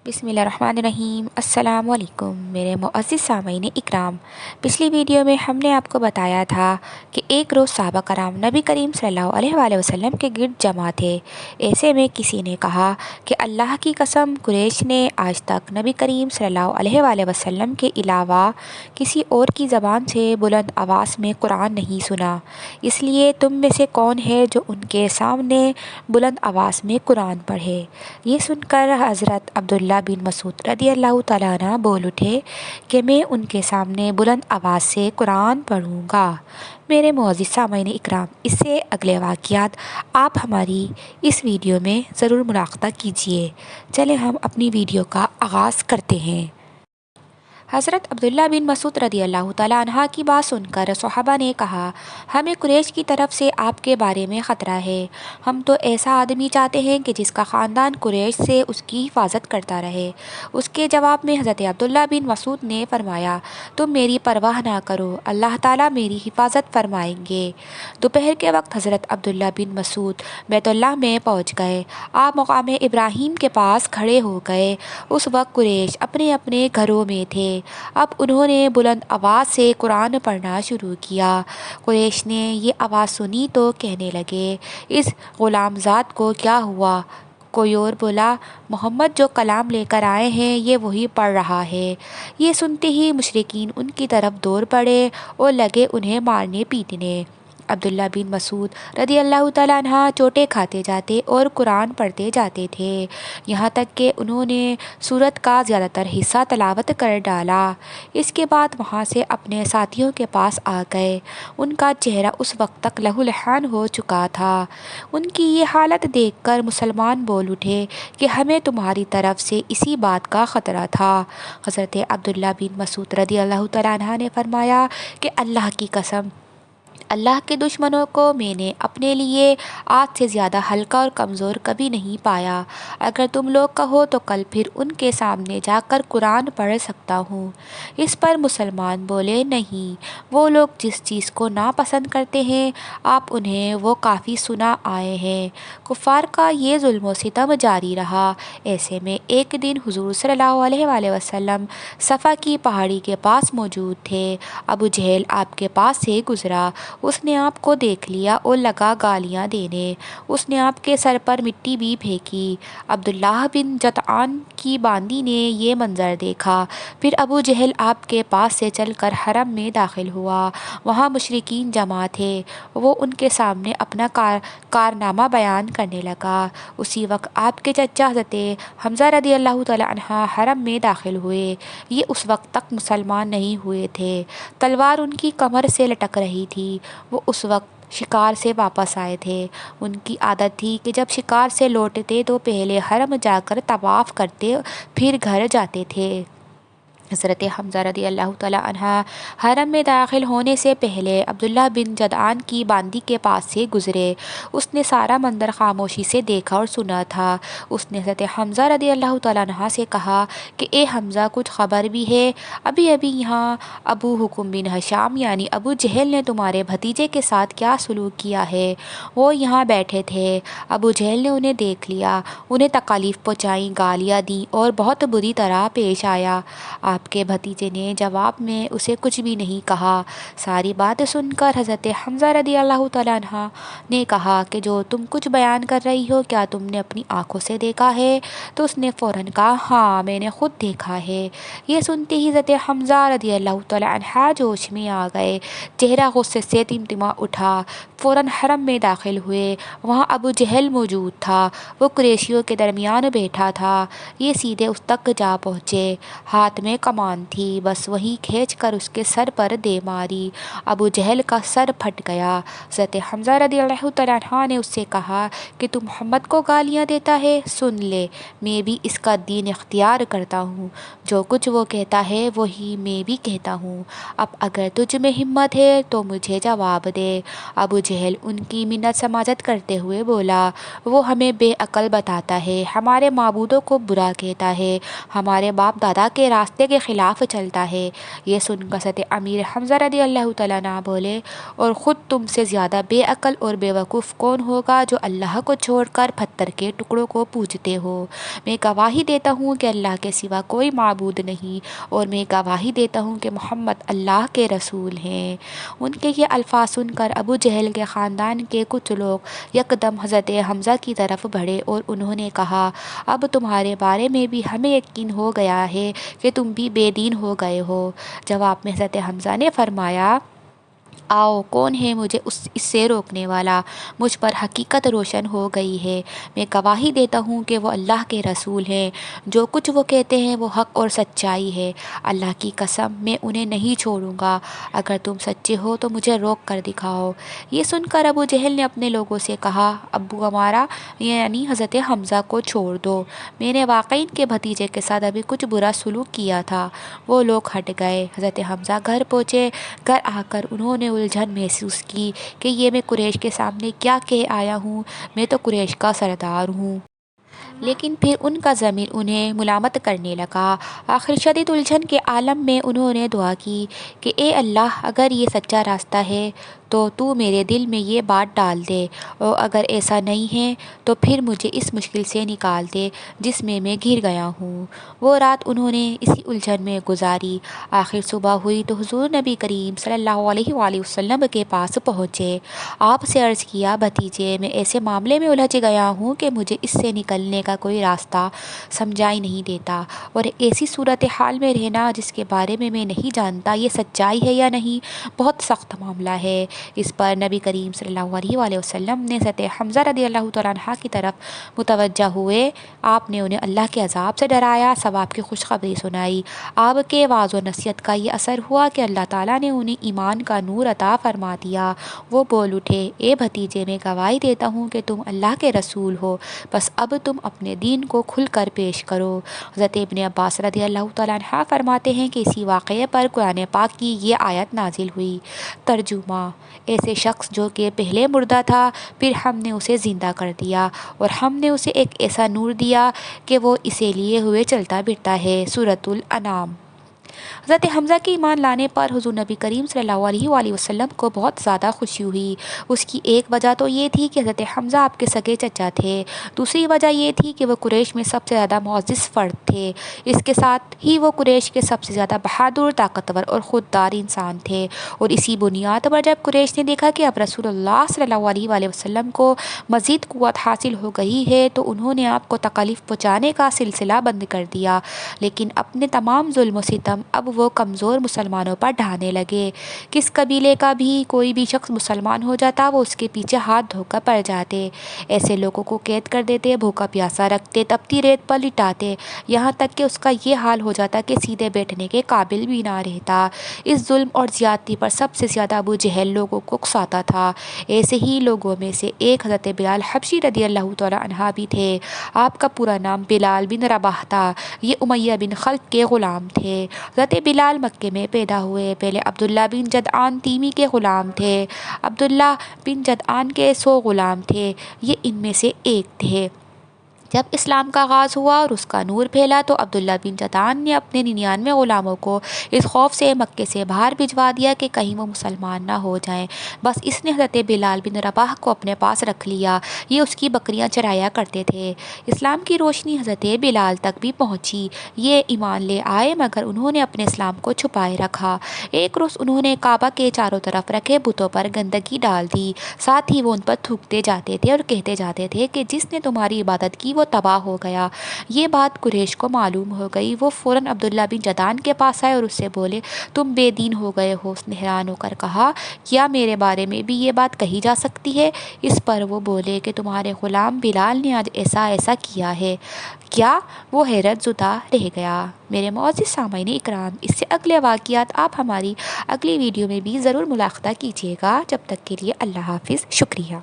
بسم اللہ الرحمن الرحیم۔ السلام علیکم میرے معزز سامعین اکرام۔ پچھلی ویڈیو میں ہم نے آپ کو بتایا تھا کہ ایک روز صحابہ کرام نبی کریم صلی اللہ علیہ وآلہ وسلم کے گرد جمع تھے۔ ایسے میں کسی نے کہا کہ اللہ کی قسم، قریش نے آج تک نبی کریم صلی اللہ علیہ وآلہ وسلم کے علاوہ کسی اور کی زبان سے بلند آواز میں قرآن نہیں سنا، اس لیے تم میں سے کون ہے جو ان کے سامنے بلند آواز میں قرآن پڑھے؟ یہ سن کر حضرت عبداللہ بن مسعود رضی اللہ تعالیٰ عنہ بول اٹھے کہ میں ان کے سامنے بلند آواز سے قرآن پڑھوں گا۔ میرے معزز سامعین اکرام، اس سے اگلے واقعات آپ ہماری اس ویڈیو میں ضرور ملاحظہ کیجیے۔ چلیں ہم اپنی ویڈیو کا آغاز کرتے ہیں۔ حضرت عبداللہ بن مسعود رضی اللہ تعالیٰ عنہ کی بات سن کر صحابہ نے کہا، ہمیں قریش کی طرف سے آپ کے بارے میں خطرہ ہے۔ ہم تو ایسا آدمی چاہتے ہیں کہ جس کا خاندان قریش سے اس کی حفاظت کرتا رہے۔ اس کے جواب میں حضرت عبداللہ بن مسعود نے فرمایا، تم میری پرواہ نہ کرو، اللہ تعالیٰ میری حفاظت فرمائیں گے۔ دوپہر کے وقت حضرت عبداللہ بن مسعود بیت اللہ میں پہنچ گئے۔ آپ مقام ابراہیم کے پاس کھڑے ہو گئے۔ اس وقت قریش اپنے اپنے گھروں میں تھے۔ اب انہوں نے بلند آواز سے قرآن پڑھنا شروع کیا۔ قریش نے یہ آواز سنی تو کہنے لگے، اس غلام زاد کو کیا ہوا؟ کوئی اور بولا، محمد جو کلام لے کر آئے ہیں یہ وہی پڑھ رہا ہے۔ یہ سنتے ہی مشرکین ان کی طرف دوڑ پڑے اور لگے انہیں مارنے پیٹنے۔ عبداللہ بن مسعود رضی اللہ تعالیٰ عنہ چوٹیں کھاتے جاتے اور قرآن پڑھتے جاتے تھے، یہاں تک کہ انہوں نے سورت کا زیادہ تر حصہ تلاوت کر ڈالا۔ اس کے بعد وہاں سے اپنے ساتھیوں کے پاس آ گئے۔ ان کا چہرہ اس وقت تک لہولہان ہو چکا تھا۔ ان کی یہ حالت دیکھ کر مسلمان بول اٹھے کہ ہمیں تمہاری طرف سے اسی بات کا خطرہ تھا۔ حضرت عبداللہ بن مسعود رضی اللہ تعالیٰ عنہ نے فرمایا کہ اللہ کی قسم، اللہ کے دشمنوں کو میں نے اپنے لیے آج سے زیادہ ہلکا اور کمزور کبھی نہیں پایا۔ اگر تم لوگ کہو تو کل پھر ان کے سامنے جا کر قرآن پڑھ سکتا ہوں۔ اس پر مسلمان بولے، نہیں، وہ لوگ جس چیز کو ناپسند کرتے ہیں آپ انہیں وہ کافی سنا آئے ہیں۔ کفار کا یہ ظلم و ستم جاری رہا۔ ایسے میں ایک دن حضور صلی اللہ علیہ وآلہ وسلم صفا کی پہاڑی کے پاس موجود تھے۔ ابو جہل آپ کے پاس سے گزرا۔ اس نے آپ کو دیکھ لیا اور لگا گالیاں دینے۔ اس نے آپ کے سر پر مٹی بھی پھینکی۔ عبداللہ بن جدعان کی باندی نے یہ منظر دیکھا۔ پھر ابو جہل آپ کے پاس سے چل کر حرم میں داخل ہوا۔ وہاں مشرکین جمع تھے۔ وہ ان کے سامنے اپنا کارنامہ بیان کرنے لگا۔ اسی وقت آپ کے چچا حضرت حمزہ رضی اللہ تعالیٰ عنہ حرم میں داخل ہوئے۔ یہ اس وقت تک مسلمان نہیں ہوئے تھے۔ تلوار ان کی کمر سے لٹک رہی تھی۔ وہ اس وقت شکار سے واپس آئے تھے۔ ان کی عادت تھی کہ جب شکار سے لوٹتے تو پہلے حرم جا کر طواف کرتے پھر گھر جاتے تھے۔ حضرت حمزہ رضی اللہ تعالیٰ عنہ حرم میں داخل ہونے سے پہلے عبداللہ بن جدعان کی باندی کے پاس سے گزرے۔ اس نے سارا منظر خاموشی سے دیکھا اور سنا تھا۔ اس نے حضرت حمزہ رضی اللہ تعالیٰ عنہ سے کہا کہ اے حمزہ، کچھ خبر بھی ہے؟ ابھی ابھی یہاں ابو حکم بن ہشام یعنی ابو جہل نے تمہارے بھتیجے کے ساتھ کیا سلوک کیا ہے؟ وہ یہاں بیٹھے تھے۔ ابو جہل نے انہیں دیکھ لیا، انہیں تکالیف پہنچائیں، گالیاں دیں اور بہت بری طرح پیش آیا۔ آپ کے بھتیجے نے جواب میں اسے کچھ بھی نہیں کہا۔ ساری بات سن کر حضرت حمزہ رضی اللہ تعالیٰ عنہ نے کہا کہ جو تم کچھ بیان کر رہی ہو کیا تم نے اپنی آنکھوں سے دیکھا ہے؟ تو اس نے فوراً کہا، ہاں میں نے خود دیکھا ہے۔ یہ سنتے ہی حضرت حمزہ رضی اللہ تعالیٰ عنہ جوش میں آ گئے، چہرہ غصے سے تمتما اٹھا۔ فوراً حرم میں داخل ہوئے۔ وہاں ابو جہل موجود تھا، وہ قریشیوں کے درمیان بیٹھا تھا۔ یہ سیدھے اس تک جا پہنچے، ہاتھ میں کمان تھی، بس وہیں کھینچ کر اس کے سر پر دے ماری۔ ابو جہل کا سر پھٹ گیا۔ حضرت حمزہ رضی اللہ تعالیٰ عنہ نے اس سے کہا کہ تو محمد کو گالیاں دیتا ہے، سن لے، میں بھی اس کا دین اختیار کرتا ہوں، جو کچھ وہ کہتا ہے وہی میں بھی کہتا ہوں۔ اب اگر تجھ میں ہمت ہے تو مجھے جواب دے۔ ابو جہل ان کی منت سماجت کرتے ہوئے بولا، وہ ہمیں بے عقل بتاتا ہے، ہمارے معبودوں کو برا کہتا ہے، ہمارے باپ دادا کے راستے کے کے خلاف چلتا ہے۔ یہ سن کر حضرت امیر حمزہ رضی اللہ تعالیٰ عنہ بولے، اور خود تم سے زیادہ بے عقل اور بے وقوف کون ہوگا جو اللہ کو چھوڑ کر پتھر کے ٹکڑوں کو پوجتے ہو؟ میں گواہی دیتا ہوں کہ اللہ کے سوا کوئی معبود نہیں، اور میں گواہی دیتا ہوں کہ محمد اللہ کے رسول ہیں۔ ان کے یہ الفاظ سن کر ابو جہل کے خاندان کے کچھ لوگ یکدم حضرت حمزہ کی طرف بڑھے اور انہوں نے کہا، اب تمہارے بارے میں بھی ہمیں یقین ہو گیا ہے کہ تم بھی بے دین ہو گئے ہو۔ جواب میں حضرت حمزہ نے فرمایا، آؤ، کون ہے مجھے اس سے روکنے والا؟ مجھ پر حقیقت روشن ہو گئی ہے۔ میں گواہی دیتا ہوں کہ وہ اللہ کے رسول ہیں۔ جو کچھ وہ کہتے ہیں وہ حق اور سچائی ہے۔ اللہ کی قسم، میں انہیں نہیں چھوڑوں گا۔ اگر تم سچے ہو تو مجھے روک کر دکھاؤ۔ یہ سن کر ابو جہل نے اپنے لوگوں سے کہا، ابو ہمارا یعنی حضرت حمزہ کو چھوڑ دو۔ میں نے واقعی ان کے بھتیجے کے ساتھ ابھی کچھ برا سلوک کیا تھا۔ وہ لوگ ہٹ گئے۔ حضرت حمزہ گھر پہنچے۔ گھر آ کر انہوں نے الجھن محسوس کی کہ یہ میں قریش کے سامنے کیا کہہ آیا ہوں، میں تو قریش کا سردار ہوں۔ لیکن پھر ان کا ضمیر انہیں ملامت کرنے لگا۔ آخر شدید الجھن کے عالم میں انہوں نے دعا کی کہ اے اللہ، اگر یہ سچا راستہ ہے تو تو میرے دل میں یہ بات ڈال دے، اور اگر ایسا نہیں ہے تو پھر مجھے اس مشکل سے نکال دے جس میں گھر گیا ہوں۔ وہ رات انہوں نے اسی الجھن میں گزاری۔ آخر صبح ہوئی تو حضور نبی کریم صلی اللہ علیہ وآلہ وسلم کے پاس پہنچے۔ آپ سے عرض کیا، بھتیجے، میں ایسے معاملے میں الجھ گیا ہوں کہ مجھے اس سے نکلنے کا کوئی راستہ سمجھائی نہیں دیتا، اور ایسی صورتحال میں رہنا جس کے بارے میں نہیں جانتا یہ سچائی ہے یا نہیں، بہت سخت معاملہ ہے۔ اس پر نبی کریم صلی اللہ علیہ وآلہ وسلم نے حضرت حمزہ رضی اللہ تعالیٰ عنہ کی طرف متوجہ ہوئے۔ آپ نے انہیں اللہ کے عذاب سے ڈرایا، ثواب کی خوشخبری سنائی۔ آپ کے وعظ و نصیحت کا یہ اثر ہوا کہ اللہ تعالیٰ نے انہیں ایمان کا نور عطا فرما دیا۔ وہ بول اٹھے، اے بھتیجے، میں گواہی دیتا ہوں کہ تم اللہ کے رسول ہو، بس اب تم اپنے دین کو کھل کر پیش کرو۔ حضرت ابن عباس رضی اللہ تعالیٰ عنہ فرماتے ہیں کہ اسی واقعے پر قرآن پاک کی یہ آیت نازل ہوئی۔ ترجمہ: ایسے شخص جو کہ پہلے مردہ تھا، پھر ہم نے اسے زندہ کر دیا، اور ہم نے اسے ایک ایسا نور دیا کہ وہ اسے لیے ہوئے چلتا پھرتا ہے۔ سورۃ الانعام۔ حضرت حمزہ کے ایمان لانے پر حضور نبی کریم صلی اللہ علیہ وآلہ وسلم کو بہت زیادہ خوشی ہوئی۔ اس کی ایک وجہ تو یہ تھی کہ حضرت حمزہ آپ کے سگے چچا تھے، دوسری وجہ یہ تھی کہ وہ قریش میں سب سے زیادہ معزز فرد تھے، اس کے ساتھ ہی وہ قریش کے سب سے زیادہ بہادر، طاقتور اور خوددار انسان تھے۔ اور اسی بنیاد پر جب قریش نے دیکھا کہ اب رسول اللہ صلی اللہ علیہ وآلہ وسلم کو مزید قوت حاصل ہو گئی ہے تو انہوں نے آپ کو تکلیف پہنچانے کا سلسلہ بند کر دیا، لیکن اپنے تمام ظلم و ستم اب وہ کمزور مسلمانوں پر ڈھانے لگے۔ کس قبیلے کا بھی کوئی بھی شخص مسلمان ہو جاتا وہ اس کے پیچھے ہاتھ دھو کر پڑ جاتے، ایسے لوگوں کو قید کر دیتے، بھوکا پیاسا رکھتے، تپتی ریت پر لٹاتے، یہاں تک کہ اس کا یہ حال ہو جاتا کہ سیدھے بیٹھنے کے قابل بھی نہ رہتا۔ اس ظلم اور زیادتی پر سب سے زیادہ ابو جہل لوگوں کو اکساتا تھا۔ ایسے ہی لوگوں میں سے ایک حضرت بلال حبشی رضی اللہ تعالیٰ عنہ بھی تھے۔ آپ کا پورا نام بلال بن رباح تھا، یہ امیہ بن خلف کے غلام تھے۔ حضرت بلال مکے میں پیدا ہوئے، پہلے عبداللہ بن جدعان تیمی کے غلام تھے۔ عبداللہ بن جدعان کے 100 غلام تھے، یہ ان میں سے ایک تھے۔ جب اسلام کا آغاز ہوا اور اس کا نور پھیلا تو عبداللہ بن جدعان نے اپنے 99 غلاموں کو اس خوف سے مکے سے باہر بھجوا دیا کہ کہیں وہ مسلمان نہ ہو جائیں، بس اس نے حضرت بلال بن رباح کو اپنے پاس رکھ لیا، یہ اس کی بکریاں چرایا کرتے تھے۔ اسلام کی روشنی حضرت بلال تک بھی پہنچی، یہ ایمان لے آئے مگر انہوں نے اپنے اسلام کو چھپائے رکھا۔ ایک روز انہوں نے کعبہ کے چاروں طرف رکھے بتوں پر گندگی ڈال دی، ساتھ ہی وہ ان پر تھوکتے جاتے تھے اور کہتے جاتے تھے کہ جس نے تمہاری عبادت کی وہ تباہ ہو گیا۔ یہ بات قریش کو معلوم ہو گئی، وہ فوراً عبداللہ بن جدعان کے پاس آئے اور اس سے بولے، تم بے دین ہو گئے ہو۔ اس نے حیران ہو کر کہا، کیا میرے بارے میں بھی یہ بات کہی جا سکتی ہے؟ اس پر وہ بولے کہ تمہارے غلام بلال نے آج ایسا ایسا کیا ہے۔ کیا؟ وہ حیرت زدہ رہ گیا۔ میرے معزز سامعین اکرام، اس سے اگلے واقعات آپ ہماری اگلی ویڈیو میں بھی ضرور ملاحظہ کیجیے گا۔ جب تک کے لیے اللہ حافظ، شکریہ۔